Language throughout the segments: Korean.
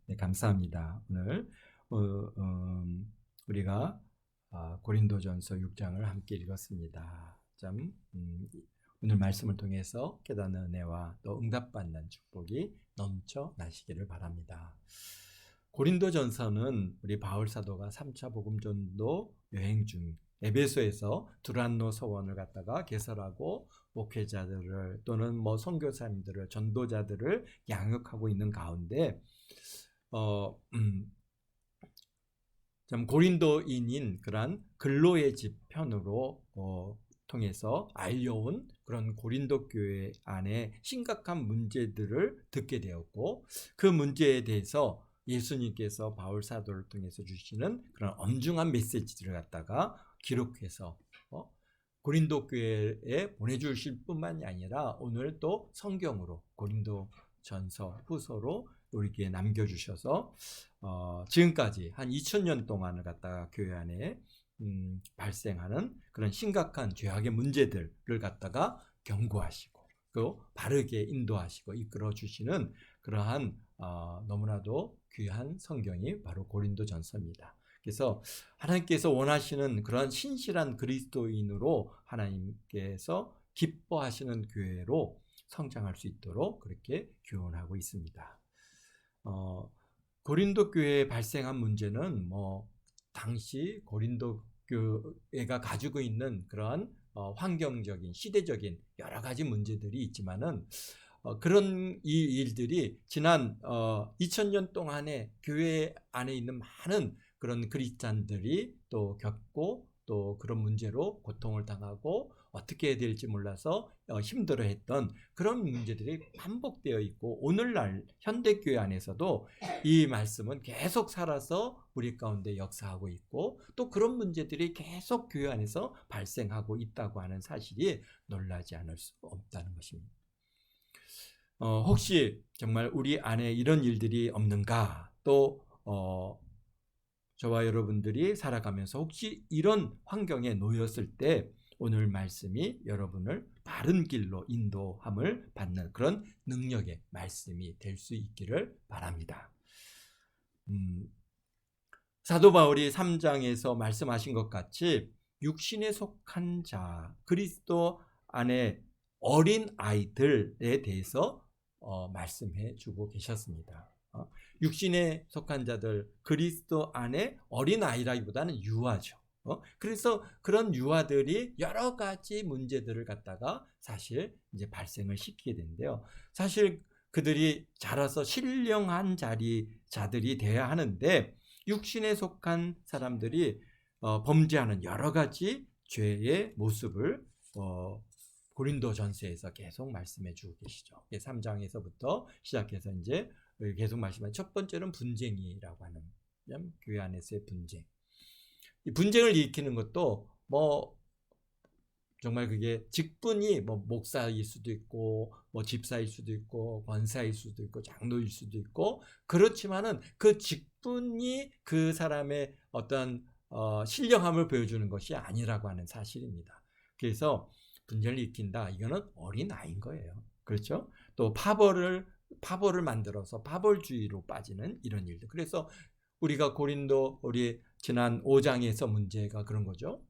네, 감사합니다. 오늘 우리가 고린도전서 6장을 함께 읽었습니다. 오늘 말씀을 통해서 깨닫는 은혜와 또 응답받는 축복이 넘쳐 나시기를 바랍니다. 고린도전서는 우리 바울 사도가 3차 복음 전도 여행 중 에베소에서 두란노 서원을 갖다가 개설하고 목회자들을 또는 선교사님들을 전도자들을 양육하고 있는 가운데 고린도인인 그러한 근로의 집 편으로 통해서 알려온 그런 고린도 교회 안에 심각한 문제들을 듣게 되었고, 그 문제에 대해서 예수님께서 바울 사도를 통해서 주시는 그런 엄중한 메시지를 갖다가 기록해서 고린도 교회에 보내주실 뿐만이 아니라 오늘 또 성경으로 고린도 전서 후서로 우리에게 남겨주셔서 지금까지 한 2000년 동안을 갖다가 교회 안에 발생하는 그런 심각한 죄악의 문제들을 갖다가 경고하시고 또 바르게 인도하시고 이끌어 주시는 그러한 너무나도 귀한 성경이 바로 고린도전서입니다. 그래서 하나님께서 원하시는 그런 신실한 그리스도인으로 하나님께서 기뻐하시는 교회로 성장할 수 있도록 그렇게 교훈하고 있습니다. 고린도 교회에 발생한 문제는 당시 고린도 교회가 가지고 있는 그러한 환경적인 시대적인 여러 가지 문제들이 있지만은 그런 이 일들이 지난 2000년 동안에 교회 안에 있는 많은 그런 그리스도인들이 또 겪고 또 그런 문제로 고통을 당하고 어떻게 해야 될지 몰라서 힘들어했던 그런 문제들이 반복되어 있고, 오늘날 현대교회 안에서도 이 말씀은 계속 살아서 우리 가운데 역사하고 있고 또 그런 문제들이 계속 교회 안에서 발생하고 있다고 하는 사실이 놀라지 않을 수 없다는 것입니다. 혹시 정말 우리 안에 이런 일들이 없는가? 또 저와 여러분들이 살아가면서 혹시 이런 환경에 놓였을 때 오늘 말씀이 여러분을 바른 길로 인도함을 받는 그런 능력의 말씀이 될 수 있기를 바랍니다. 사도 바울이 3장에서 말씀하신 것 같이 육신에 속한 자, 그리스도 안에 어린 아이들에 대해서 말씀해 주고 계셨습니다. 육신에 속한 자들, 그리스도 안에 어린 아이라기보다는 유아죠. 그래서 그런 유아들이 여러 가지 문제들을 갖다가 사실 이제 발생을 시키게 되는데요. 사실 그들이 자라서 신령한 자들이 되어야 하는데 육신에 속한 사람들이 범죄하는 여러 가지 죄의 모습을 고린도전서에서 계속 말씀해 주고 계시죠. 3장에서부터 시작해서 이제 계속 말씀하신 첫 번째는 분쟁이라고 하는 교회 안에서의 분쟁. 이 분쟁을 일으키는 것도 정말 그게 직분이 목사일 수도 있고 집사일 수도 있고 권사일 수도 있고 장로일 수도 있고, 그렇지만은 그 직분이 그 사람의 어떤 신령함을 보여주는 것이 아니라고 하는 사실입니다. 그래서 분쟁을 일으킨다, 이거는 어린 아이인 거예요. 그렇죠? 또 파벌을 만들어서 파벌주의로 빠지는 이런 일들. 그래서 우리가 우리 지난 5장에서 문제가 그런 거죠.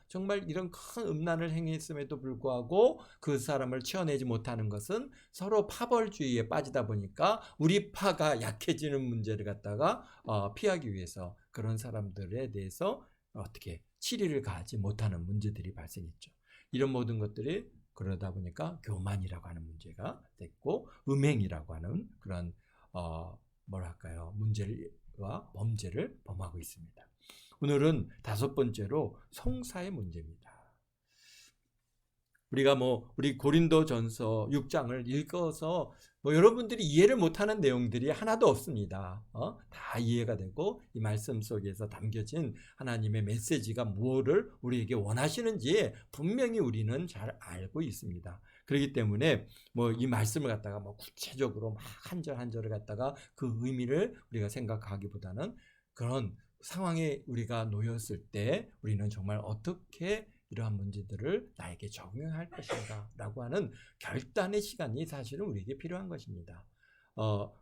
정말 이런 큰 음란을 행했음에도 불구하고 그 사람을 치워내지 못하는 것은 서로 파벌주의에 빠지다 보니까 우리 파가 약해지는 문제를 갖다가 피하기 위해서 그런 사람들에 대해서 어떻게 치리를 가하지 못하는 문제들이 발생했죠. 이런 모든 것들이 그러다 보니까 교만이라고 하는 문제가 됐고, 음행이라고 하는 그런 문제와 범죄를 범하고 있습니다. 오늘은 5번째로 송사의 문제입니다. 우리가 우리 고린도전서 6장을 읽어서 여러분들이 이해를 못하는 내용들이 하나도 없습니다. 다 이해가 되고 이 말씀 속에서 담겨진 하나님의 메시지가 무엇을 우리에게 원하시는지 분명히 우리는 잘 알고 있습니다. 그렇기 때문에 이 말씀을 갖다가 구체적으로 한 절 한 절을 갖다가 그 의미를 우리가 생각하기보다는 그런 상황에 우리가 놓였을 때 우리는 정말 어떻게 이러한 문제들을 나에게 적용할 것인가 라고 하는 결단의 시간이 사실은 우리에게 필요한 것입니다.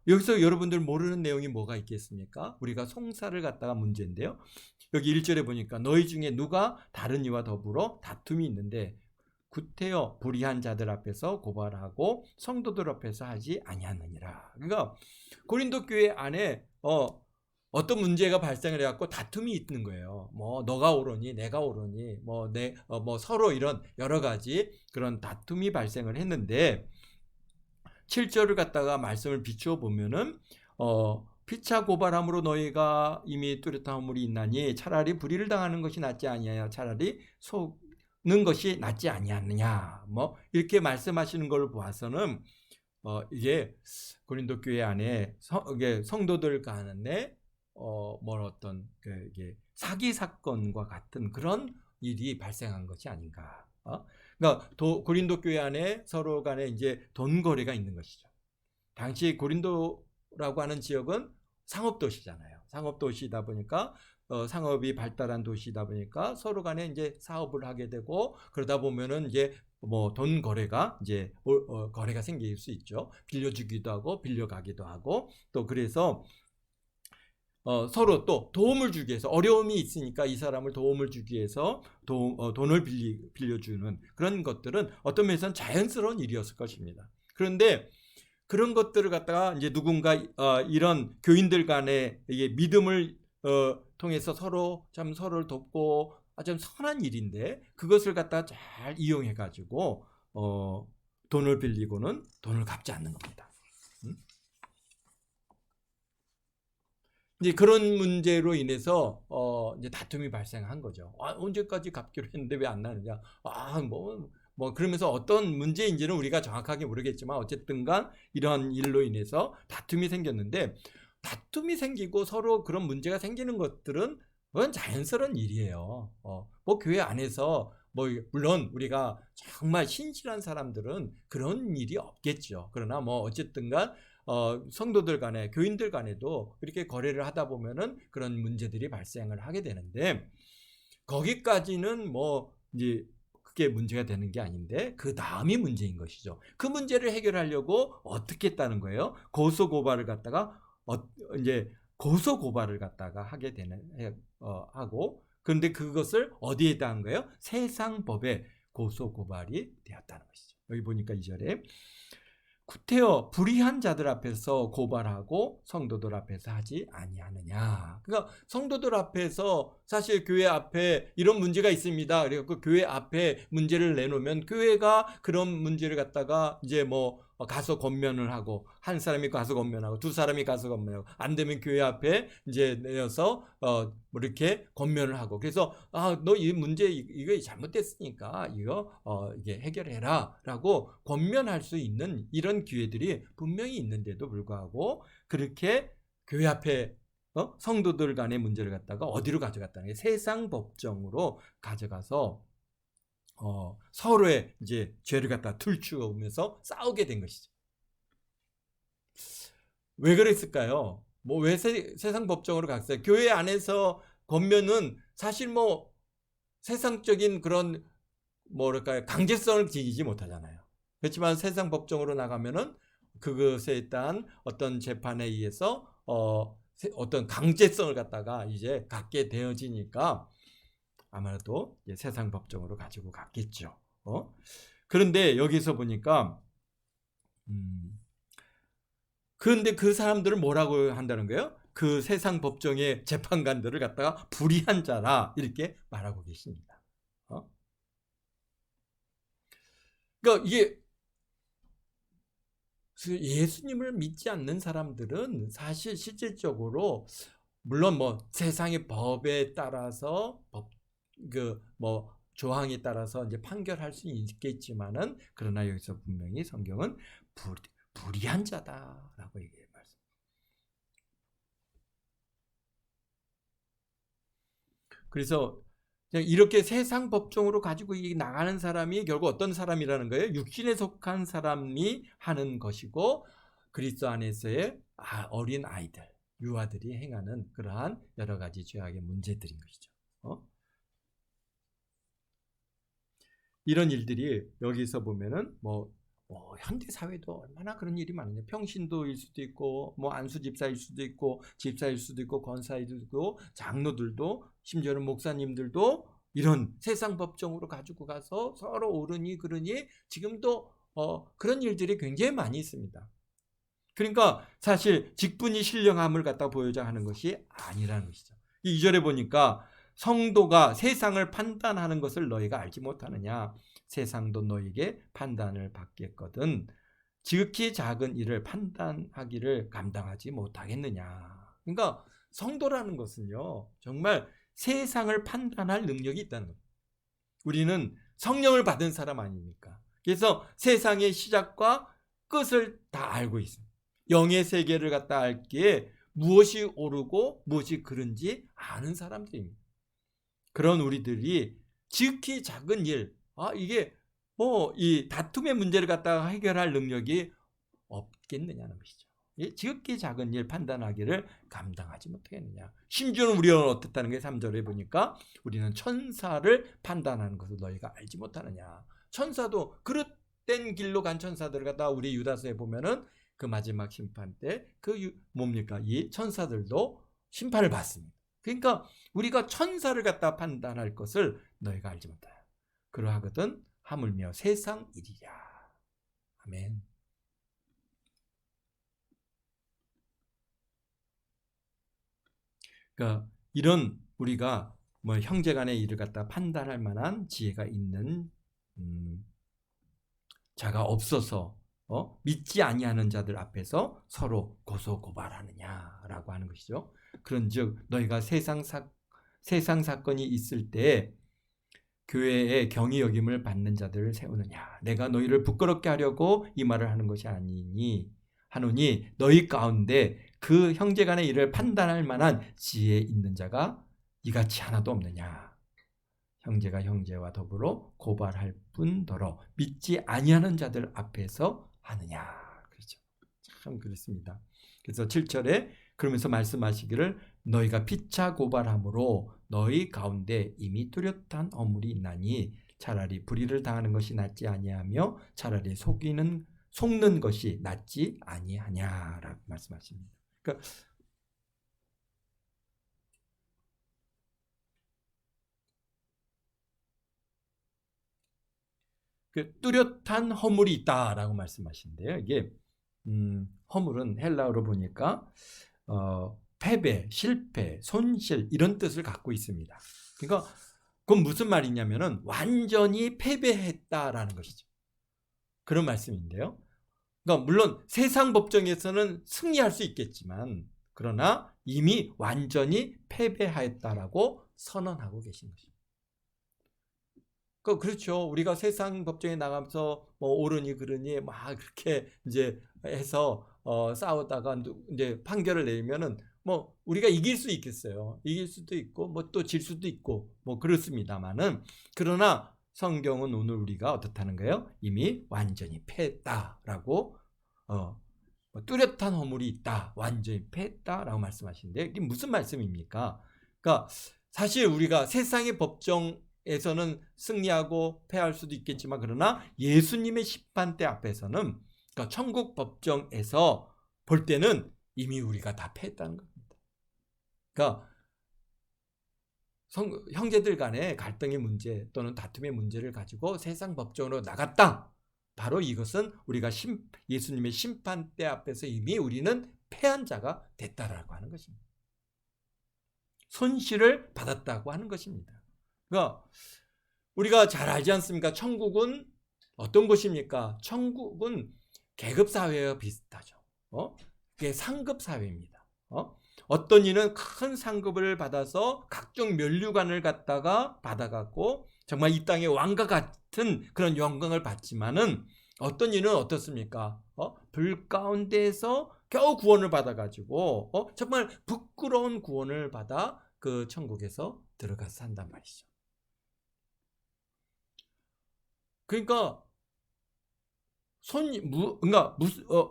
여기서 여러분들 모르는 내용이 뭐가 있겠습니까? 우리가 송사를 갖다가 문제인데요. 여기 1절에 보니까 너희 중에 누가 다른 이와 더불어 다툼이 있는데 구태여 불의한 자들 앞에서 고발하고 성도들 앞에서 하지 아니하느니라. 그러니까 고린도 교회 안에 어떤 문제가 발생을 해갖고 다툼이 있는 거예요. 뭐 너가 옳으니 내가 옳으니 뭐 서로 이런 여러 가지 그런 다툼이 발생을 했는데 7절을 갖다가 말씀을 비추어 보면은 피차 고발함으로 너희가 이미 뚜렷한 허물이 있나니 차라리 불의를 당하는 것이 낫지 아니하냐 차라리 속는 것이 낫지 아니하느냐 뭐 이렇게 말씀하시는 걸 보아서는 이게 고린도 교회 안에 성도들 간에 어떤 이게 사기 사건과 같은 그런 일이 발생한 것이 아닌가. 그러니까 고린도 교회 안에 서로 간에 이제 돈 거래가 있는 것이죠. 당시 고린도라고 하는 지역은 상업 도시잖아요. 상업 도시다 보니까 상업이 발달한 도시다 보니까 서로 간에 이제 사업을 하게 되고 그러다 보면은 이제 뭐 돈 거래가 이제 거래가 생길 수 있죠. 빌려주기도 하고 빌려가기도 하고 또 그래서 서로 또 도움을 주기 위해서 어려움이 있으니까 이 사람을 도움을 주기 위해서 돈을 빌려주는 그런 것들은 어떤 면에서는 자연스러운 일이었을 것입니다. 그런데 그런 것들을 갖다가 이제 누군가 이런 교인들 간에 이게 믿음을 통해서 서로를 돕고 좀 선한 일인데 그것을 갖다가 잘 이용해 가지고 돈을 빌리고는 돈을 갚지 않는 겁니다. 이제 그런 문제로 인해서 이제 다툼이 발생한 거죠. 언제까지 갚기로 했는데 왜 안 나느냐? 뭐 그러면서 어떤 문제인지는 우리가 정확하게 모르겠지만 어쨌든간 이런 일로 인해서 다툼이 생겼는데 다툼이 생기고 서로 그런 문제가 생기는 것들은 그건 자연스러운 일이에요. 뭐 교회 안에서 뭐 물론 우리가 정말 신실한 사람들은 그런 일이 없겠죠. 그러나 뭐 어쨌든간 성도들 간에 교인들 간에도 이렇게 거래를 하다 보면은 그런 문제들이 발생을 하게 되는데 거기까지는 뭐 이제 그게 문제가 되는 게 아닌데 그 다음이 문제인 것이죠. 그 문제를 해결하려고 어떻게 했다는 거예요? 고소 고발을 갖다가 이제 고소 고발을 갖다가 하게 되는 하고 그런데 그것을 어디에다 한 거예요? 세상 법에 고소 고발이 되었다는 것이죠. 여기 보니까 2절에 구태여 불의한 자들 앞에서 고발하고 성도들 앞에서 하지 아니하느냐. 그러니까 성도들 앞에서 사실 교회 앞에 이런 문제가 있습니다. 그래서 교회 앞에 문제를 내놓으면 교회가 그런 문제를 갖다가 이제 뭐 가서 권면을 하고 한 사람이 가서 권면하고 두 사람이 가서 권면하고 안 되면 교회 앞에 이제 내어서 뭐 이렇게 권면을 하고 그래서 너 이 문제 이거 잘못됐으니까 이거 이게 해결해라라고 권면할 수 있는 이런 기회들이 분명히 있는데도 불구하고 그렇게 교회 앞에 성도들 간의 문제를 갖다가 어디로 가져갔다는 게 세상 법정으로 가져가서 서로의 이제 죄를 갖다 들추어오면서 싸우게 된 것이죠. 왜 그랬을까요? 뭐 왜 세상 법정으로 갔어요? 교회 안에서 권면은 사실 뭐 세상적인 그런 뭐랄까요 강제성을 지니지 못하잖아요. 그렇지만 세상 법정으로 나가면은 그것에 대한 어떤 재판에 의해서 어떤 강제성을 갖다가 이제 갖게 되어지니까 아마도 세상 법정으로 가지고 갔겠죠. 그런데 여기서 보니까 그런데 그 사람들을 뭐라고 한다는 거예요? 그 세상 법정의 재판관들을 갖다가 불의한 자라 이렇게 말하고 계십니다. 그러니까 이게 예수님을 믿지 않는 사람들은 사실 실질적으로 물론 뭐 세상의 법에 따라서 뭐 조항에 따라서 이제 판결할 수 있겠지만은 그러나 여기서 분명히 성경은 불의한 자다라고 얘기해요. 그래서 이렇게 세상 법정으로 가지고 나가는 사람이 결국 어떤 사람이라는 거예요? 육신에 속한 사람이 하는 것이고 그리스도 안에서의 어린 아이들, 유아들이 행하는 그러한 여러 가지 죄악의 문제들인 것이죠. 이런 일들이 여기서 보면은 뭐 현대 사회도 얼마나 그런 일이 많은데, 평신도일 수도 있고 뭐 안수 집사일 수도 있고 집사일 수도 있고 권사일 수도 있고 장로들도 심지어는 목사님들도 이런 세상 법정으로 가지고 가서 서로 옳으니 그러니 지금도 그런 일들이 굉장히 많이 있습니다. 그러니까 사실 직분이 신령함을 갖다 보여자 하는 것이 아니라는 것이죠. 2절에 보니까 성도가 세상을 판단하는 것을 너희가 알지 못하느냐, 세상도 너희에게 판단을 받겠거든 지극히 작은 일을 판단하기를 감당하지 못하겠느냐. 그러니까 성도라는 것은요, 정말 세상을 판단할 능력이 있다는 거예요. 우리는 성령을 받은 사람 아닙니까? 그래서 세상의 시작과 끝을 다 알고 있습니다. 영의 세계를 갖다 알기에 무엇이 옳고 무엇이 그른지 아는 사람들입니다. 그런 우리들이 지극히 작은 일, 이게 이 다툼의 문제를 갖다가 해결할 능력이 없겠느냐는 것이죠. 지극히 작은 일 판단하기를 감당하지 못하겠느냐. 심지어는 우리는 어떻다는 게 3절에 보니까 우리는 천사를 판단하는 것을 너희가 알지 못하느냐. 천사도 그릇된 길로 간 천사들을 갖다가 우리 유다서에 보면은 그 마지막 심판 때 뭡니까? 이 천사들도 심판을 받습니다. 그러니까 우리가 천사를 갖다 판단할 것을 너희가 알지 못하냐. 그러하거든 하물며 세상 일이랴. 아멘. 그러니까 이런 우리가 형제간의 일을 갖다 판단할 만한 지혜가 있는 자가 없어서 믿지 아니하는 자들 앞에서 서로 고소고발하느냐라고 하는 것이죠. 그런즉 너희가 세상 사건이 있을 때 교회에 경히 여김을 받는 자들을 세우느냐. 내가 너희를 부끄럽게 하려고 이 말을 하는 것이 아니니 하노니 너희 가운데 그 형제간의 일을 판단할 만한 지혜 있는 자가 이같이 하나도 없느냐. 형제가 형제와 더불어 고발할 뿐더러 믿지 아니하는 자들 앞에서 하느냐. 그렇죠. 참 그렇습니다. 그래서 7절에 그러면서 말씀하시기를 너희가 피차 고발함으로 너희 가운데 이미 뚜렷한 허물이 있나니 차라리 불의를 당하는 것이 낫지 아니하며 차라리 속는 것이 낫지 아니하냐라고 말씀하십니다. 그러니까 뚜렷한 허물이 있다라고 말씀하시는데요. 이게 허물은 헬라어로 보니까 패배, 실패, 손실 이런 뜻을 갖고 있습니다. 그러니까 그건 무슨 말이냐면은 완전히 패배했다라는 것이죠. 그런 말씀인데요. 그러니까 물론 세상 법정에서는 승리할 수 있겠지만 그러나 이미 완전히 패배하였다라고 선언하고 계신 것입니다. 그렇죠. 우리가 세상 법정에 나가면서 옳으니 그러니 막 그렇게 이제 해서 싸우다가 이제 판결을 내리면은 우리가 이길 수 있겠어요. 이길 수도 있고 또 질 수도 있고 그렇습니다만은 그러나 성경은 오늘 우리가 어떻다는 거예요? 이미 완전히 패했다라고 뚜렷한 허물이 있다. 완전히 패했다라고 말씀하시는데 이게 무슨 말씀입니까? 그러니까 사실 우리가 세상의 법정에서는 승리하고 패할 수도 있겠지만 그러나 예수님의 심판대 앞에서는 그러니까 천국 법정에서 볼 때는 이미 우리가 다 패했다는 겁니다. 그러니까 형제들 간의 갈등의 문제 또는 다툼의 문제를 가지고 세상 법정으로 나갔다. 바로 이것은 우리가 예수님의 심판대 앞에서 이미 우리는 패한 자가 됐다라고 하는 것입니다. 손실을 받았다고 하는 것입니다. 그러니까 우리가 잘 알지 않습니까? 천국은 어떤 곳입니까? 천국은 계급사회와 비슷하죠. 그게 상급사회입니다. 어떤 이는 큰 상급을 받아서 각종 면류관을 갖다가 받아갖고 정말 이 땅의 왕과 같은 그런 영광을 받지만은 어떤 이는 어떻습니까? 불 가운데에서 겨우 구원을 받아가지고 정말 부끄러운 구원을 받아 그 천국에서 들어가서 산단 말이죠. 그러니까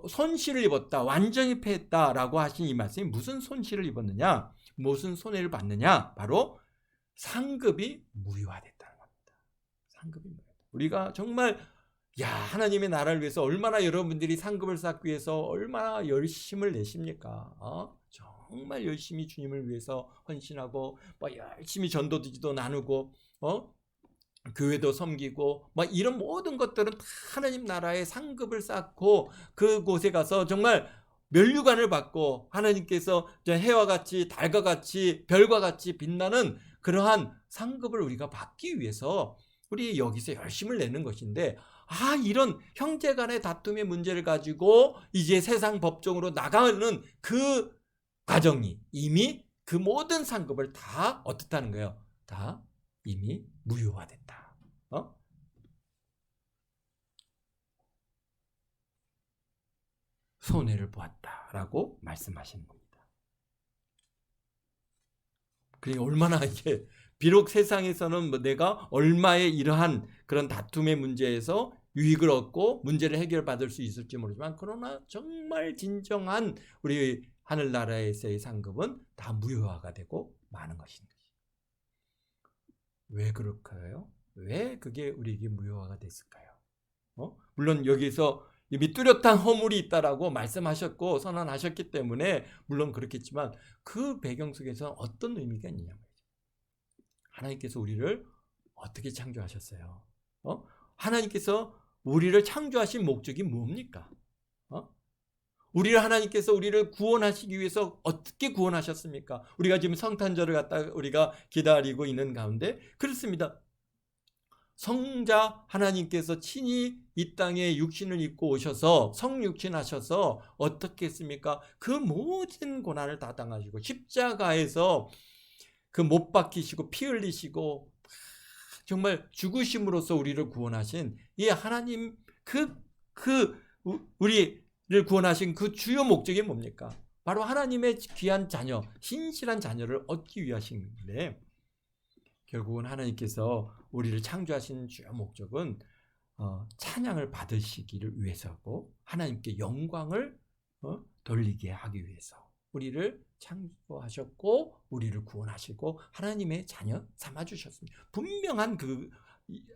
손실을 입었다, 완전히 패했다라고 하신 이 말씀이 무슨 손실을 입었느냐, 무슨 손해를 받느냐, 바로 상급이 무효화됐다는 겁니다. 상급이 무효화됐다. 우리가 정말 야, 하나님의 나라를 위해서 얼마나 여러분들이 상급을 쌓기 위해서 얼마나 열심을 내십니까? 정말 열심히 주님을 위해서 헌신하고 뭐 열심히 전도지도 나누고 교회도 섬기고 막 이런 모든 것들은 다 하나님 나라의 상급을 쌓고 그곳에 가서 정말 면류관을 받고 하나님께서 해와 같이 달과 같이 별과 같이 빛나는 그러한 상급을 우리가 받기 위해서 우리 여기서 열심을 내는 것인데, 이런 형제 간의 다툼의 문제를 가지고 이제 세상 법정으로 나가는 그 과정이 이미 그 모든 상급을 다 어떻다는 거예요? 다 이미 무효화됐다. 손해를 보았다라고 말씀하시는 겁니다. 그러니까 얼마나 이게 비록 세상에서는 뭐 내가 얼마의 이러한 그런 다툼의 문제에서 유익을 얻고 문제를 해결받을 수 있을지 모르지만, 그러나 정말 진정한 우리 하늘나라에서의 상급은 다 무효화가 되고 마는 것입니다. 왜 그럴까요? 왜 그게 우리에게 무효화가 됐을까요? 물론 여기서 이미 뚜렷한 허물이 있다라고 말씀하셨고 선언하셨기 때문에 물론 그렇겠지만, 그 배경 속에서 어떤 의미가 있느냐 말이죠. 하나님께서 우리를 어떻게 창조하셨어요? 하나님께서 우리를 창조하신 목적이 뭡니까? 하나님께서 우리를 구원하시기 위해서 어떻게 구원하셨습니까? 우리가 지금 성탄절을 갖다 우리가 기다리고 있는 가운데 그렇습니다. 성자 하나님께서 친히 이 땅에 육신을 입고 오셔서 성육신하셔서 어떻게 했습니까? 그 모든 고난을 다 당하시고 십자가에서 그 못 박히시고 피 흘리시고 정말 죽으심으로써 우리를 구원하신 이 하나님 우리를 구원하신 그 주요 목적이 뭡니까? 바로 하나님의 귀한 자녀, 신실한 자녀를 얻기 위하신데, 결국은 하나님께서 우리를 창조하신 주요 목적은 찬양을 받으시기를 위해서고 하나님께 영광을 돌리게 하기 위해서 우리를 창조하셨고 우리를 구원하시고 하나님의 자녀 삼아주셨습니다. 분명한 그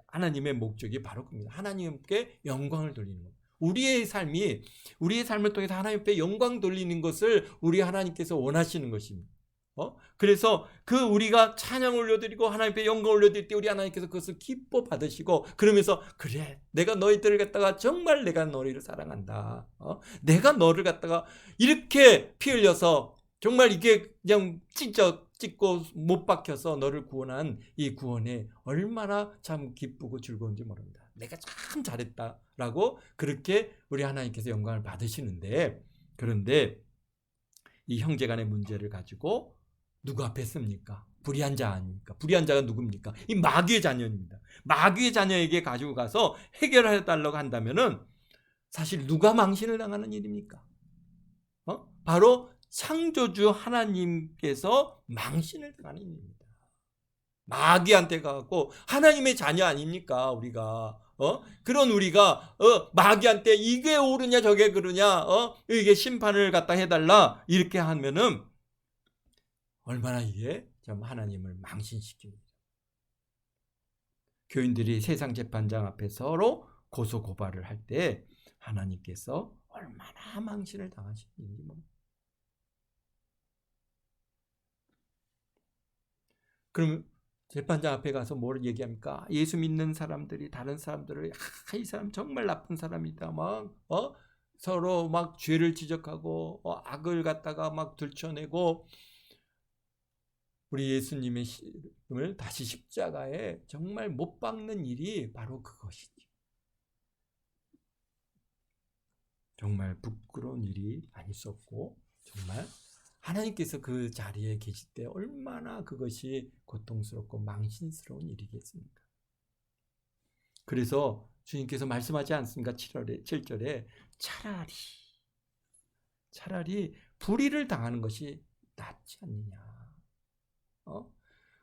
하나님의 목적이 바로 그겁니다. 하나님께 영광을 돌리는 것. 우리의 삶을 통해서 하나님께 영광 돌리는 것을 우리 하나님께서 원하시는 것입니다. 그래서 우리가 찬양 올려드리고 하나님께 영광 올려드릴 때 우리 하나님께서 그것을 기뻐 받으시고, 그러면서 그래, 내가 너희들을 갖다가 정말 내가 너희를 사랑한다. 내가 너를 갖다가 이렇게 피 흘려서 정말 이게 그냥 찢고 못 박혀서 너를 구원한 이 구원에 얼마나 참 기쁘고 즐거운지 모릅니다. 내가 참 잘했다라고 그렇게 우리 하나님께서 영광을 받으시는데, 그런데 이 형제간의 문제를 가지고 누구 앞에 씁니까? 불의한 자 아닙니까? 불의한 자가 누굽니까? 이 마귀의 자녀입니다. 마귀의 자녀에게 가지고 가서 해결해 달라고 한다면은 사실 누가 망신을 당하는 일입니까? 바로 창조주 하나님께서 망신을 당하는 일입니다. 마귀한테 가고 하나님의 자녀 아닙니까? 우리가 그런 우리가 마귀한테 이게 옳으냐 저게 그러냐 이게 심판을 갖다 해달라 이렇게 하면은 얼마나 이게 좀 하나님을 망신시킵니다. 교인들이 세상 재판장 앞에 서로 고소 고발을 할 때 하나님께서 얼마나 망신을 당하시는지 모릅니다. 그럼 재판장 앞에 가서 뭘 얘기합니까? 예수 믿는 사람들이 다른 사람들을 이 사람 정말 나쁜 사람이다 막 서로 막 죄를 지적하고 악을 갖다가 막 들춰내고 우리 예수님의 힘을 다시 십자가에 정말 못 박는 일이 바로 그것이죠. 정말 부끄러운 일이 아닐 수 없고 정말 하나님께서 그 자리에 계실 때 얼마나 그것이 고통스럽고 망신스러운 일이겠습니까? 그래서 주님께서 말씀하지 않습니까? 7절에 차라리 불의를 당하는 것이 낫지 않느냐.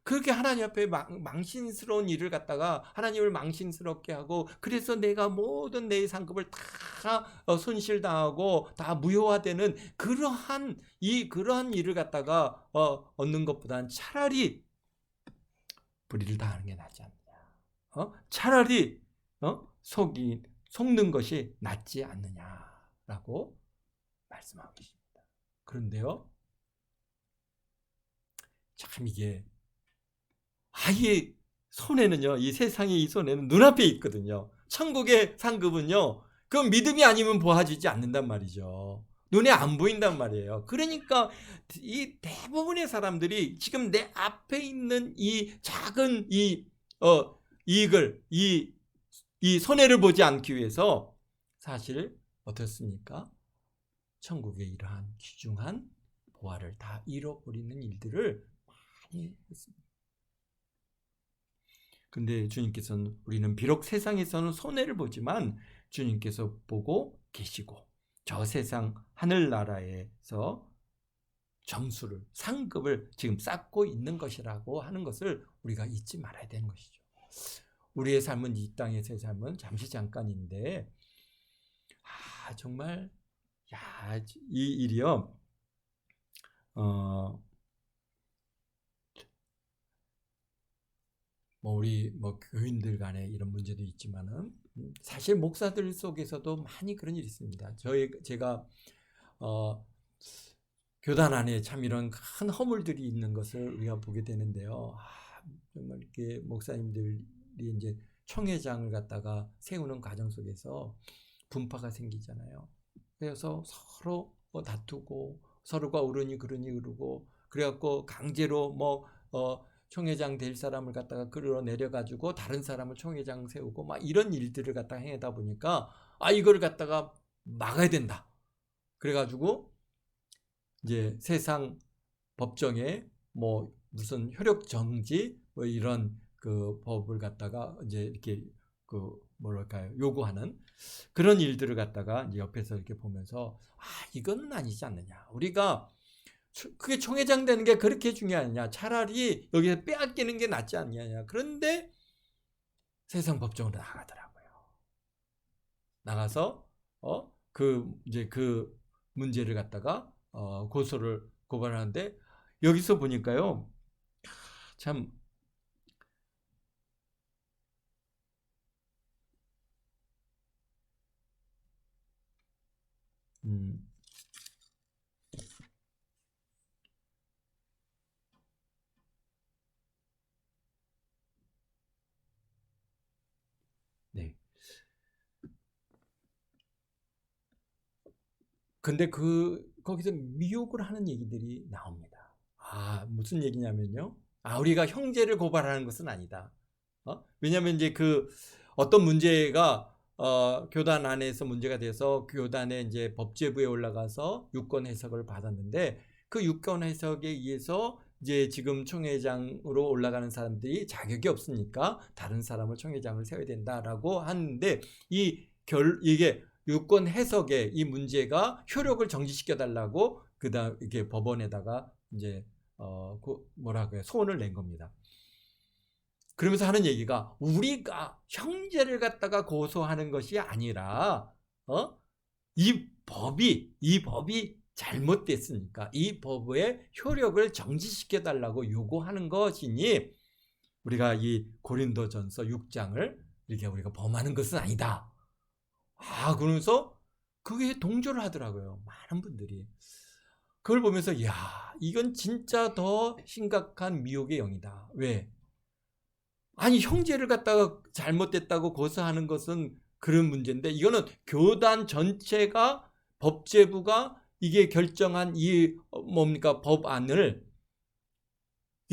그렇게 하나님 앞에 망신스러운 일을 갖다가 하나님을 망신스럽게 하고, 그래서 내가 모든 내 상급을 다 손실당하고 다 무효화되는 그러한 일을 갖다가 얻는 것보다는 차라리 불의를 당하는 게 낫지 않느냐. 차라리 속이 속는 것이 낫지 않느냐라고 말씀하고 계십니다. 그런데요, 참 이게 아예 손해는요, 이 세상의 이 손해는 눈앞에 있거든요. 천국의 상급은요, 그 믿음이 아니면 보아지지 않는단 말이죠. 눈에 안 보인단 말이에요. 그러니까 이 대부분의 사람들이 지금 내 앞에 있는 이 작은 이익을, 이 손해를 보지 않기 위해서 사실 어떻습니까? 천국의 이러한 귀중한 보화를 다 잃어버리는 일들을 많이 했습니다. 근데 주님께서는 우리는 비록 세상에서는 손해를 보지만 주님께서 보고 계시고 저 세상 하늘나라에서 점수를, 상급을 지금 쌓고 있는 것이라고 하는 것을 우리가 잊지 말아야 되는 것이죠. 우리의 삶은, 이 땅에서의 삶은 잠시 잠깐인데, 정말 이 일이요, 우리 교인들 간에 이런 문제도 있지만은 사실 목사들 속에서도 많이 그런 일이 있습니다. 제가 교단 안에 참 이런 큰 허물들이 있는 것을 우리가 보게 되는데요. 정말 이렇게 목사님들이 이제 총회장을 갖다가 세우는 과정 속에서 분파가 생기잖아요. 그래서 서로 다투고 서로가 옳으니 그러니 그러고, 그래갖고 강제로 총회장 될 사람을 갖다가 끌어내려 가지고 다른 사람을 총회장 세우고 막 이런 일들을 갖다가 해다 보니까 이걸 갖다가 막아야 된다. 그래가지고 이제 세상 법정에 무슨 효력 정지 이런 그 법을 갖다가 이제 이렇게 요구하는 그런 일들을 갖다가 이제 옆에서 이렇게 보면서 이거는 아니지 않느냐. 우리가 그게 총회장 되는 게 그렇게 중요하냐. 차라리 여기서 빼앗기는 게 낫지 않느냐. 그런데 세상 법정으로 나가더라고요. 나가서 이제 그 문제를 갖다가 고발하는데, 여기서 보니까요, 참 네. 근데 거기서 미혹을 하는 얘기들이 나옵니다. 무슨 얘기냐면요. 우리가 형제를 고발하는 것은 아니다. 왜냐하면 이제 어떤 문제가 교단 안에서 문제가 돼서 교단의 이제 법제부에 올라가서 유권 해석을 받았는데, 그 유권 해석에 의해서 이제 지금 총회장으로 올라가는 사람들이 자격이 없으니까 다른 사람을 총회장을 세워야 된다라고 하는데, 이게 유권 해석의 이 문제가 효력을 정지시켜 달라고 그다음 이게 법원에다가 이제 소원을 낸 겁니다. 그러면서 하는 얘기가, 우리가 형제를 갖다가 고소하는 것이 아니라 이 법이 잘못됐으니까 이 법의 효력을 정지시켜 달라고 요구하는 것이니 우리가 이 고린도전서 6장을 이렇게 우리가 범하는 것은 아니다. 그러면서 그게 동조를 하더라고요. 많은 분들이. 그걸 보면서 이건 진짜 더 심각한 미혹의 영이다. 왜? 형제를 갖다가 잘못됐다고 고소하는 것은 그런 문제인데, 이거는 교단 전체가, 법제부가 이게 결정한 이 법안을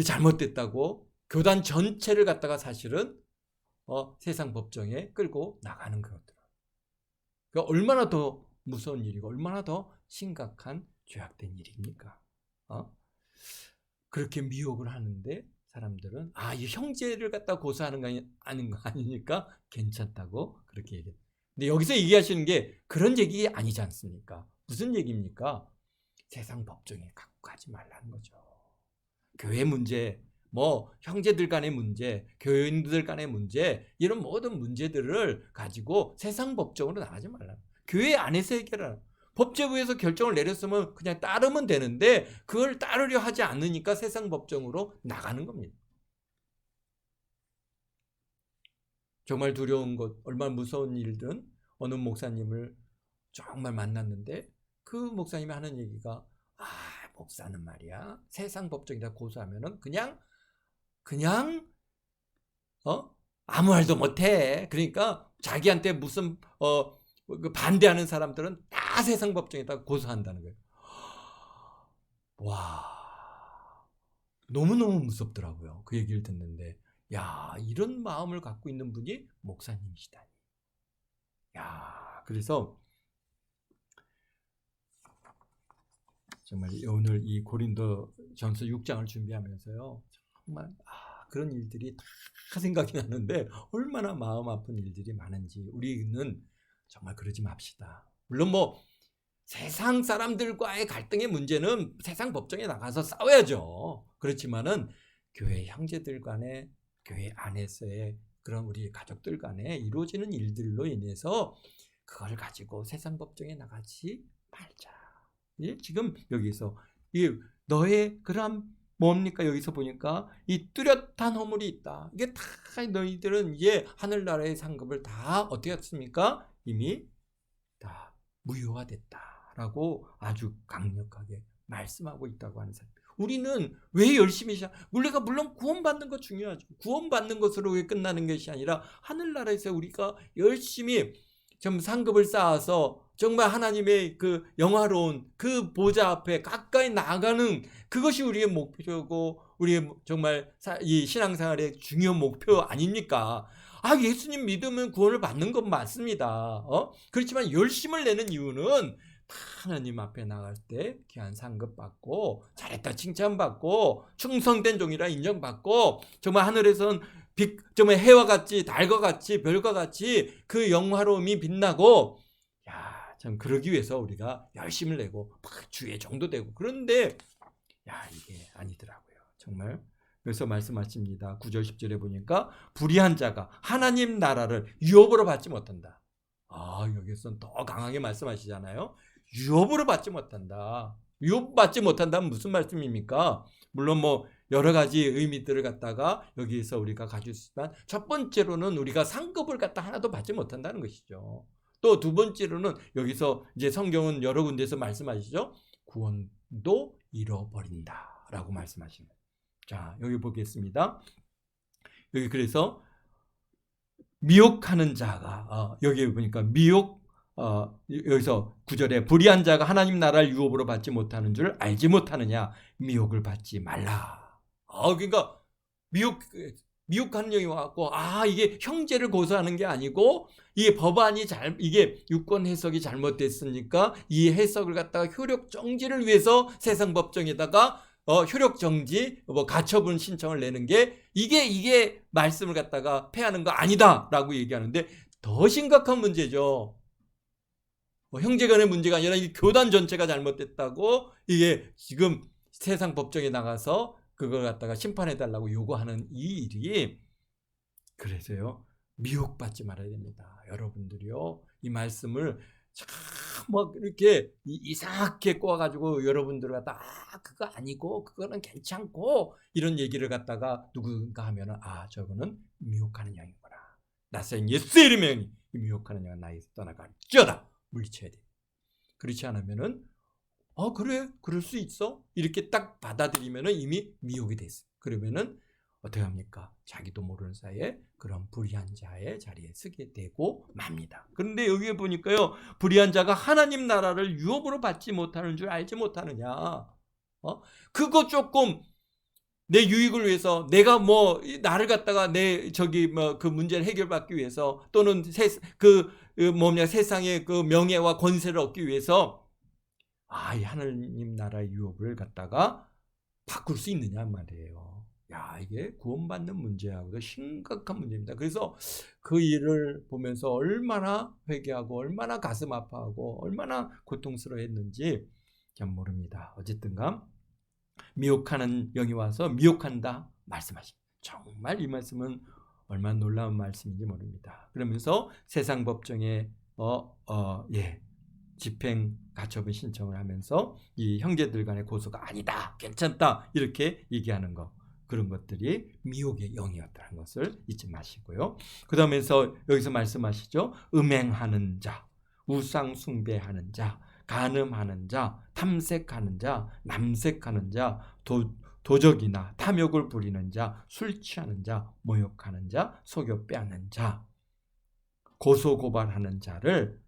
잘못됐다고 교단 전체를 갖다가 사실은 세상 법정에 끌고 나가는 거더라고요. 그러니까 얼마나 더 무서운 일이고 얼마나 더 심각한 죄악된 일입니까? 그렇게 미혹을 하는데 사람들은 이 형제를 갖다 고소하는 거 아니니까 괜찮다고 그렇게 얘기해요. 근데 여기서 얘기하시는 게 그런 얘기 아니지 않습니까? 무슨 얘기입니까? 세상 법정에 갖고 가지 말라는 거죠. 교회 문제, 형제들 간의 문제, 교인들 간의 문제, 이런 모든 문제들을 가지고 세상 법정으로 나가지 말라. 교회 안에서 해결하라. 법제부에서 결정을 내렸으면 그냥 따르면 되는데 그걸 따르려 하지 않으니까 세상 법정으로 나가는 겁니다. 정말 두려운 것, 얼마나 무서운 일든 어느 목사님을 정말 만났는데 그 목사님이 하는 얘기가 목사는 말이야 세상 법정에다 고소하면은 그냥 아무 말도 못해. 그러니까 자기한테 무슨 그 반대하는 사람들은 다 세상 법정에다 고소한다는 거예요. 와, 너무너무 무섭더라고요. 그 얘기를 듣는데, 야, 이런 마음을 갖고 있는 분이 목사님이시다니. 야, 그래서 정말 오늘 이 고린도전서 6장을 준비하면서요, 정말 그런 일들이 다 생각이 나는데 얼마나 마음 아픈 일들이 많은지 우리는 정말 그러지 맙시다. 물론 뭐 세상 사람들과의 갈등의 문제는 세상 법정에 나가서 싸워야죠. 그렇지만은 교회 형제들 간에, 교회 안에서의 그런 우리 가족들 간에 이루어지는 일들로 인해서 그걸 가지고 세상 법정에 나가지 말자. 예? 지금 여기서 이 너의 그런 뭡니까? 여기서 보니까 이 뚜렷한 허물이 있다. 이게 다 너희들은 이제 하늘나라의 상급을 다 어떻게 했습니까? 이미 다 무효화됐다라고 아주 강력하게 말씀하고 있다고 하는 사람. 우리는 왜 열심히 우리가 물론 구원받는 거 중요하죠. 구원받는 것으로 끝나는 것이 아니라 하늘나라에서 우리가 열심히 좀 상급을 쌓아서 정말 하나님의 그 영화로운 그 보좌 앞에 가까이 나아가는 그것이 우리의 목표고 우리의 정말 이 신앙생활의 중요한 목표 아닙니까? 예수님 믿으면 구원을 받는 건 맞습니다. 그렇지만 열심을 내는 이유는 하나님 앞에 나갈 때 귀한 상급 받고 잘했다 칭찬받고 충성된 종이라 인정받고 정말 하늘에선 정말 해와 같이 달과 같이 별과 같이 그 영화로움이 빛나고 참 그러기 위해서 우리가 열심을 내고 주의 정도 되고 그런데 이게 아니더라고요. 정말 그래서 말씀하십니다. 9절 10절에 보니까 불의한 자가 하나님 나라를 유업으로 받지 못한다. 여기서는 더 강하게 말씀하시잖아요. 유업으로 받지 못한다. 유업 받지 못한다면 무슨 말씀입니까? 물론 뭐 여러 가지 의미들을 갖다가 여기서 우리가 가질 수 있지만 첫 번째로는 우리가 상급을 갖다 하나도 받지 못한다는 것이죠. 또 두 번째로는 여기서 이제 성경은 여러 군데서 말씀하시죠. 구원도 잃어버린다라고 말씀하시는 거예요. 자, 여기 보겠습니다. 여기 그래서 미혹하는 자가 여기 보니까 여기서 9절에 불의한 자가 하나님 나라를 유업으로 받지 못하는 줄 알지 못하느냐. 미혹을 받지 말라. 그러니까 미혹하는 영이 와갖고 이게 형제를 고소하는 게 아니고 이게 법안이 이게 유권 해석이 잘못됐으니까 이 해석을 갖다가 효력 정지를 위해서 세상 법정에다가 효력 정지 가처분 신청을 내는 게 이게 말씀을 갖다가 폐하는 거 아니다라고 얘기하는데 더 심각한 문제죠. 형제간의 문제가 아니라 이 교단 전체가 잘못됐다고 이게 지금 세상 법정에 나가서 그걸 갖다가 심판해달라고 요구하는 이 일이 그래서요 미혹받지 말아야 됩니다. 여러분들이요 이 말씀을 참 막 이렇게 이상하게 꼬아가지고 여러분들 갖다 그거 아니고 그거는 괜찮고 이런 얘기를 갖다가 누군가 하면은 저거는 미혹하는 영이구나. 나사렛 예수의 이름에 미혹하는 영은 나에게서 떠나갈지어다. 물리쳐야 돼. 그렇지 않으면은 그래 그럴 수 있어 이렇게 딱 받아들이면은 이미 미혹이 됐어. 그러면은 어떻게 합니까? 자기도 모르는 사이에 그런 불의한 자의 자리에 서게 되고 맙니다. 그런데 여기에 보니까요 불의한 자가 하나님 나라를 유업으로 받지 못하는 줄 알지 못하느냐. 그거 조금 내 유익을 위해서 내가 뭐 나를 갖다가 내 그 문제를 해결받기 위해서 또는 세상의 그 명예와 권세를 얻기 위해서 이 하나님 나라의 유업을 갖다가 바꿀 수 있느냐 말이에요. 이게 구원받는 문제하고도 심각한 문제입니다. 그래서 그 일을 보면서 얼마나 회개하고 얼마나 가슴 아파하고 얼마나 고통스러워했는지 참 모릅니다. 어쨌든간 미혹하는 영이 와서 미혹한다 말씀하십니다. 정말 이 말씀은 얼마나 놀라운 말씀인지 모릅니다. 그러면서 세상 법정에 집행 가처분 신청을 하면서 이 형제들 간의 고소가 아니다 괜찮다 이렇게 얘기하는 거 그런 것들이 미혹의 영이었다는 것을 잊지 마시고요. 그 다음에서 여기서 말씀하시죠. 음행하는 자, 우상 숭배하는 자, 간음하는 자, 탐색하는 자, 남색하는 자, 도적이나 탐욕을 부리는 자, 술 취하는 자, 모욕하는 자, 속여 빼앗는 자, 고소고발하는 자를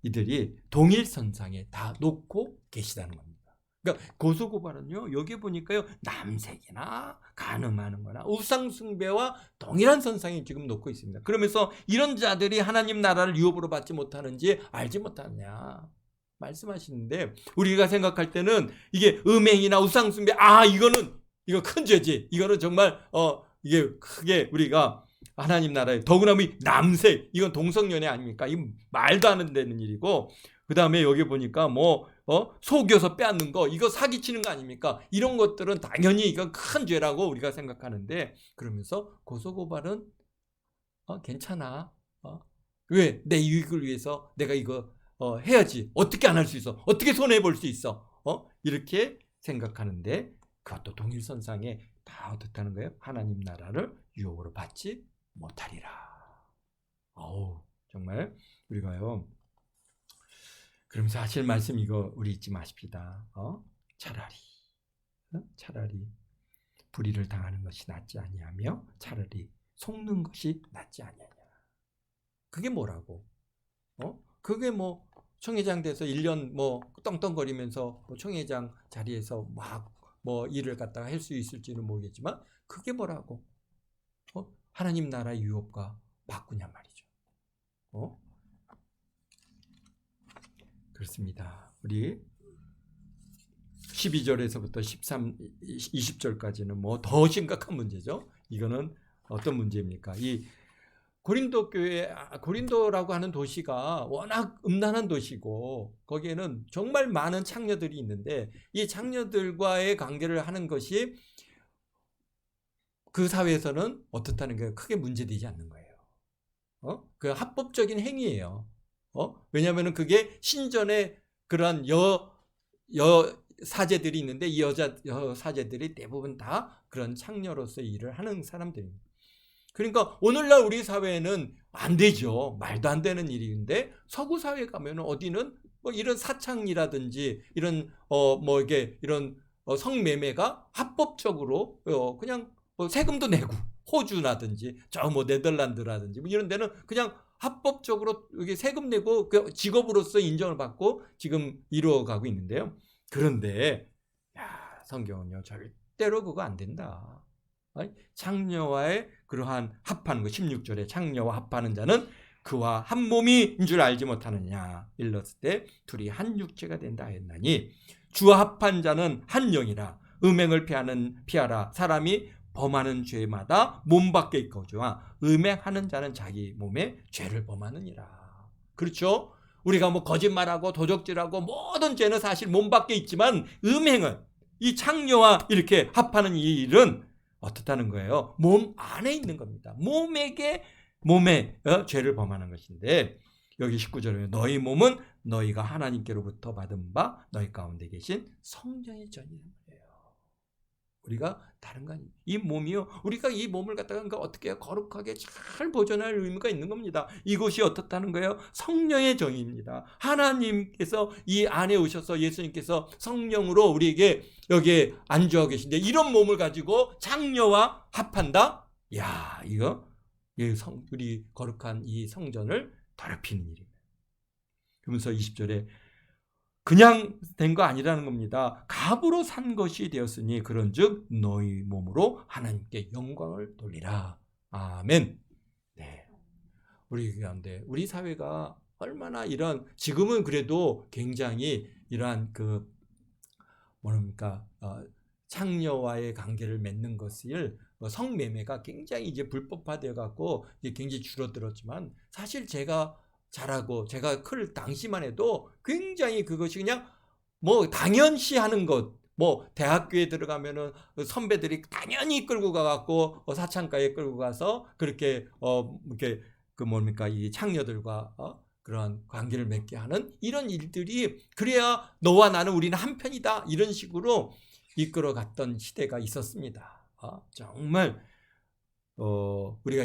이들이 동일선상에 다 놓고 계시다는 겁니다. 그러니까 고소고발은요, 여기 보니까요, 남색이나 간음하는 거나 우상숭배와 동일한 선상에 지금 놓고 있습니다. 그러면서 이런 자들이 하나님 나라를 유업으로 받지 못하는지 알지 못하느냐 말씀하시는데, 우리가 생각할 때는 이게 음행이나 우상숭배, 이거 큰 죄지, 이거는 정말 이게 크게 우리가 하나님 나라에, 더구나 남색, 이건 동성연애 아닙니까? 이 말도 안 되는 일이고, 그 다음에 여기 보니까 속여서 빼앗는 거, 이거 사기치는 거 아닙니까? 이런 것들은 당연히 이건 큰 죄라고 우리가 생각하는데, 그러면서 고소고발은 괜찮아. 왜? 내 이익을 위해서 내가 이거 해야지. 어떻게 안 할 수 있어? 어떻게 손해볼 수 있어? 이렇게 생각하는데, 그것도 동일선상에 다 어떻다는 거예요? 하나님 나라를 유업으로 받지 못하리라. 정말 우리가요, 그럼 사실 말씀 이거 우리 잊지 마십시다. 차라리 불의를 당하는 것이 낫지 아니하며 차라리 속는 것이 낫지 아니하냐. 그게 뭐라고? 그게 총회장 돼서 1년 떵떵거리면서 총회장 자리에서 막 일을 갖다가 할 수 있을지는 모르겠지만, 그게 뭐라고? 하나님 나라의 유업과 바꾸냔 말이죠. 그렇습니다. 우리 12절에서부터 20절까지는 더 심각한 문제죠. 이거는 어떤 문제입니까? 이 고린도 교회, 고린도라고 하는 도시가 워낙 음란한 도시고, 거기에는 정말 많은 창녀들이 있는데, 이 창녀들과의 관계를 하는 것이 그 사회에서는 어떻다는 게 크게 문제되지 않는 거예요. 그 합법적인 행위예요. 왜냐하면 그게 신전에 그러한 여 사제들이 있는데, 이 여 사제들이 대부분 다 그런 창녀로서의 일을 하는 사람들입니다. 그러니까 오늘날 우리 사회에는 안 되죠. 말도 안 되는 일인데, 서구 사회에 가면 어디는 이런 사창이라든지 이런 이게 이런 성매매가 합법적으로 그냥 세금도 내고, 호주라든지 네덜란드라든지 이런 데는 그냥 합법적으로 여기 세금 내고 직업으로서 인정을 받고 지금 이루어가고 있는데요. 그런데 성경은요, 절대로 그거 안 된다. 창녀와의 그러한 합하는 거, 16절에 창녀와 합하는 자는 그와 한 몸인 줄 알지 못하느냐. 일렀을 때 둘이 한 육체가 된다 했나니, 주와 합한 자는 한 영이라. 음행을 피하라. 사람이 범하는 죄마다 몸 밖에 있거니와 음행하는 자는 자기 몸에 죄를 범하느니라. 그렇죠? 우리가 거짓말하고 도적질하고 모든 죄는 사실 몸 밖에 있지만, 음행은, 이 창녀와 이렇게 합하는 이 일은 어떻다는 거예요? 몸 안에 있는 겁니다. 몸에 죄를 범하는 것인데, 여기 19절에 너희 몸은 너희가 하나님께로부터 받은 바 너희 가운데 계신 성령의 전이라는 거예요. 우리가 다른 거 아닙니다. 이 몸이요, 우리가 이 몸을 갖다가 어떻게 거룩하게 잘 보존할 의무가 있는 겁니다. 이것이 어떻다는 거예요? 성령의 정의입니다. 하나님께서 이 안에 오셔서 예수님께서 성령으로 우리에게 여기에 안주하고 계신데, 이런 몸을 가지고 창녀와 합한다? 이거 우리 거룩한 이 성전을 더럽히는 일입니다. 그러면서 20절에 그냥 된 거 아니라는 겁니다. 값으로 산 것이 되었으니 그런즉 너희 몸으로 하나님께 영광을 돌리라. 아멘. 네. 우리 가운데, 우리 사회가 얼마나 이런, 지금은 그래도 굉장히 이러한 창녀와의 관계를 맺는 것을, 성매매가 굉장히 이제 불법화되어 갖고 굉장히 줄어들었지만, 사실 제가 잘하고 제가 클 당시만 해도 굉장히 그것이 그냥 당연시 하는 것, 대학교에 들어가면은 선배들이 당연히 끌고 가갖고 사창가에 끌고 가서 그렇게 이렇게 이 창녀들과 그러한 관계를 맺게 하는 이런 일들이, 그래야 너와 나는 우리는 한편이다, 이런 식으로 이끌어갔던 시대가 있었습니다. 정말 우리가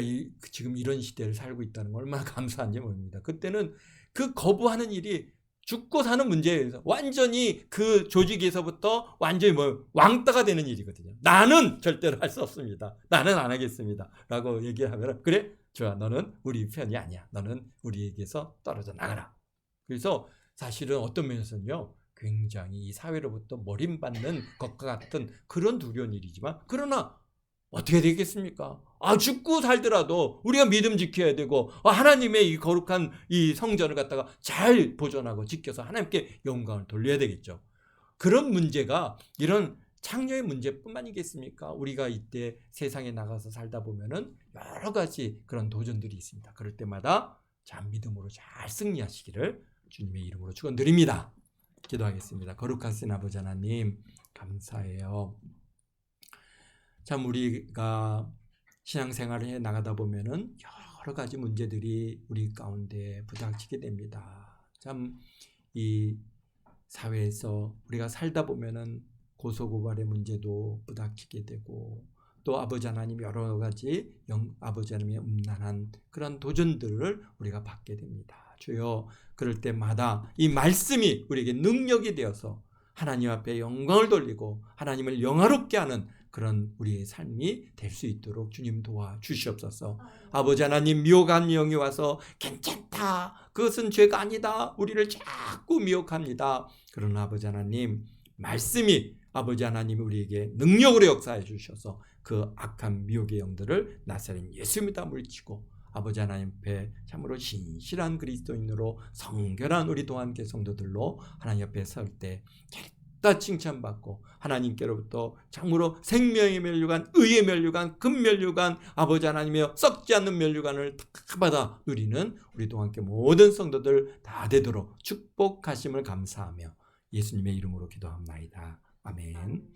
지금 이런 시대를 살고 있다는 걸 얼마나 감사한지 모릅니다. 그때는 그 거부하는 일이 죽고 사는 문제에서 완전히 그 조직에서부터 완전히 왕따가 되는 일이거든요. 나는 절대로 할 수 없습니다. 나는 안 하겠습니다. 라고 얘기하면 그래? 좋아. 너는 우리 편이 아니야. 너는 우리에게서 떨어져 나가라. 그래서 사실은 어떤 면에서는요. 굉장히 이 사회로부터 버림받는 것과 같은 그런 두려운 일이지만 그러나 어떻게 되겠습니까? 죽고 살더라도 우리가 믿음 지켜야 되고 하나님의 이 거룩한 이 성전을 갖다가 잘 보존하고 지켜서 하나님께 영광을 돌려야 되겠죠. 그런 문제가 이런 창녀의 문제뿐만이겠습니까? 우리가 이때 세상에 나가서 살다 보면은 여러 가지 그런 도전들이 있습니다. 그럴 때마다 참 믿음으로 잘 승리하시기를 주님의 이름으로 축원드립니다. 기도하겠습니다. 거룩하신 아버지 하나님 감사해요. 참 우리가 신앙생활을 해 나가다 보면은 여러 가지 문제들이 우리 가운데 부닥치게 됩니다. 참 이 사회에서 우리가 살다 보면은 고소고발의 문제도 부닥치게 되고 또 아버지 하나님 여러 가지 아버지 하나님의 음란한 그런 도전들을 우리가 받게 됩니다. 주여 그럴 때마다 이 말씀이 우리에게 능력이 되어서 하나님 앞에 영광을 돌리고 하나님을 영화롭게 하는 그런 우리의 삶이 될 수 있도록 주님 도와주시옵소서. 아버지 하나님 미혹한 영이 와서 괜찮다. 그것은 죄가 아니다. 우리를 자꾸 미혹합니다. 그러나 아버지 하나님 말씀이 아버지 하나님 우리에게 능력으로 역사해 주셔서 그 악한 미혹의 영들을 나사렛 예수님이다 물리치고 아버지 하나님 앞에 참으로 신실한 그리스도인으로 성결한 우리 도안계 성도들로 하나님 앞에 설 때 다 칭찬받고 하나님께로부터 참으로 생명의 면류관, 의의 면류관, 금면류관, 아버지 하나님의 썩지 않는 면류관을 다 받아 누리는 우리 동안께 모든 성도들 다 되도록 축복하심을 감사하며 예수님의 이름으로 기도합나이다. 아멘.